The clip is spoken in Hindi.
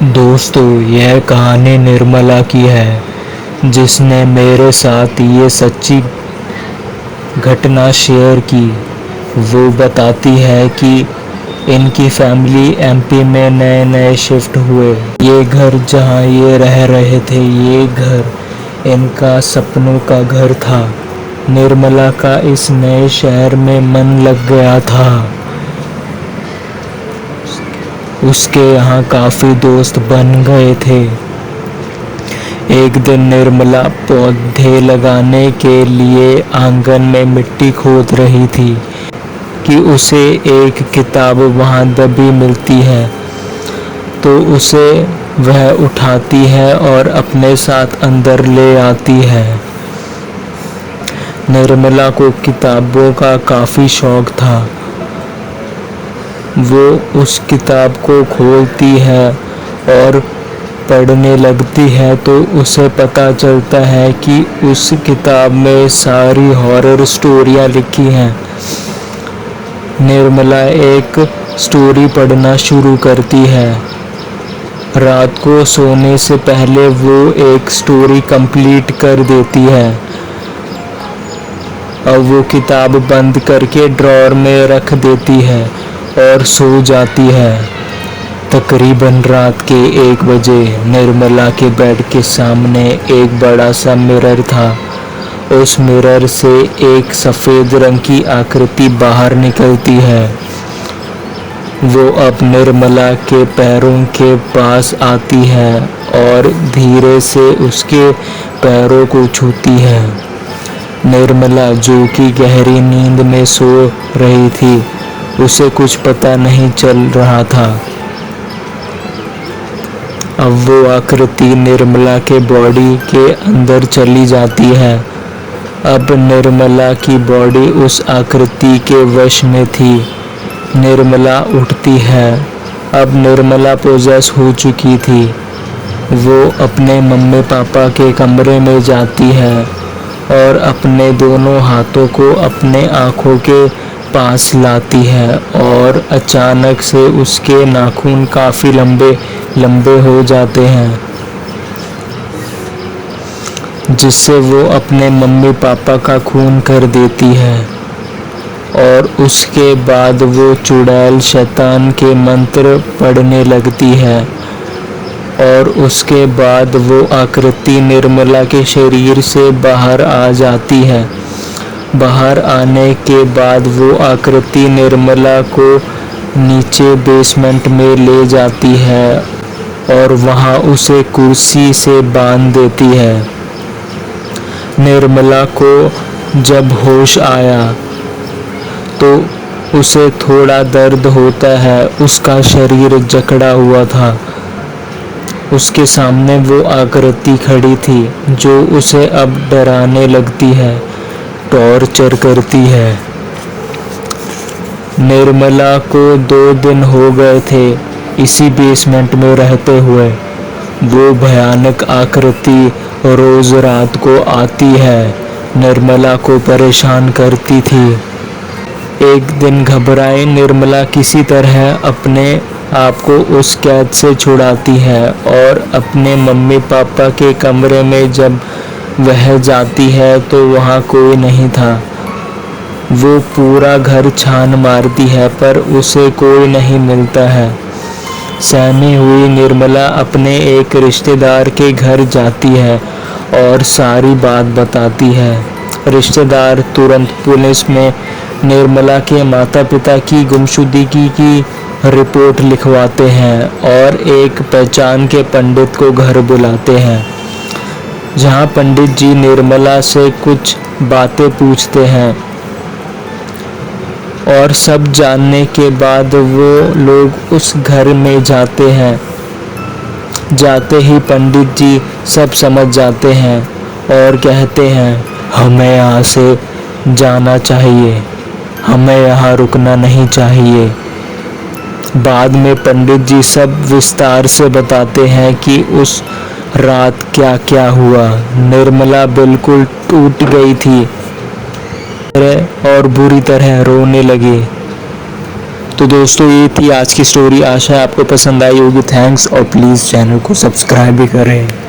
दोस्तों, यह कहानी निर्मला की है, जिसने मेरे साथ ये सच्ची घटना शेयर की। वो बताती है कि इनकी फैमिली एमपी में नए नए शिफ्ट हुए। ये घर जहाँ ये रह रहे थे, ये घर इनका सपनों का घर था। निर्मला का इस नए शहर में मन लग गया था। उसके यहाँ काफ़ी दोस्त बन गए थे। एक दिन निर्मला पौधे लगाने के लिए आंगन में मिट्टी खोद रही थी कि उसे एक किताब वहाँ दबी मिलती है, तो उसे वह उठाती है और अपने साथ अंदर ले आती है। निर्मला को किताबों का काफ़ी शौक था। वो उस किताब को खोलती है और पढ़ने लगती है, तो उसे पता चलता है कि उस किताब में सारी हॉरर स्टोरियाँ लिखी हैं। निर्मला एक स्टोरी पढ़ना शुरू करती है। रात को सोने से पहले वो एक स्टोरी कंप्लीट कर देती है। अब वो किताब बंद करके ड्रॉअर में रख देती है और सो जाती है। तकरीबन रात के 1 बजे निर्मला के बेड के सामने एक बड़ा सा मिरर था। उस मिरर से एक सफ़ेद रंग की आकृति बाहर निकलती है। वो अब निर्मला के पैरों के पास आती है और धीरे से उसके पैरों को छूती है। निर्मला, जो कि गहरी नींद में सो रही थी, उसे कुछ पता नहीं चल रहा था। अब वो आकृति निर्मला के बॉडी के अंदर चली जाती है। अब निर्मला की बॉडी उस आकृति के वश में थी। निर्मला उठती है। अब निर्मला पोजेस हो चुकी थी। वो अपने मम्मी पापा के कमरे में जाती है और अपने दोनों हाथों को अपने आँखों के पास लाती है और अचानक से उसके नाखून काफ़ी लंबे लंबे हो जाते हैं, जिससे वो अपने मम्मी पापा का खून कर देती है। और उसके बाद वो चुड़ैल शैतान के मंत्र पढ़ने लगती है। और उसके बाद वो आकृति निर्मला के शरीर से बाहर आ जाती है। बाहर आने के बाद वो आकृति निर्मला को नीचे बेसमेंट में ले जाती है और वहाँ उसे कुर्सी से बांध देती है। निर्मला को जब होश आया तो उसे थोड़ा दर्द होता है। उसका शरीर जकड़ा हुआ था। उसके सामने वो आकृति खड़ी थी, जो उसे अब डराने लगती है, टॉर्चर करती है। निर्मला को 2 दिन हो गए थे इसी बेसमेंट में रहते हुए। वो भयानक आकृति रोज रात को आती है, निर्मला को परेशान करती थी। एक दिन घबराई निर्मला किसी तरह अपने आप को उस कैद से छुड़ाती है और अपने मम्मी पापा के कमरे में जब वह जाती है तो वहाँ कोई नहीं था। वो पूरा घर छान मारती है पर उसे कोई नहीं मिलता है। सहमी हुई निर्मला अपने एक रिश्तेदार के घर जाती है और सारी बात बताती है। रिश्तेदार तुरंत पुलिस में निर्मला के माता पिता की गुमशुदगी की रिपोर्ट लिखवाते हैं और एक पहचान के पंडित को घर बुलाते हैं, जहां पंडित जी निर्मला से कुछ बातें पूछते हैं। और सब जानने के बाद वो लोग उस घर में जाते हैं। जाते ही पंडित जी सब समझ जाते हैं और कहते हैं, हमें यहाँ से जाना चाहिए, हमें यहाँ रुकना नहीं चाहिए। बाद में पंडित जी सब विस्तार से बताते हैं कि उस रात क्या क्या हुआ। निर्मला बिल्कुल टूट गई थी और बुरी तरह रोने लगी। तो दोस्तों ये थी आज की स्टोरी। आशा है आपको पसंद आई होगी। थैंक्स और प्लीज़ चैनल को सब्सक्राइब भी करें।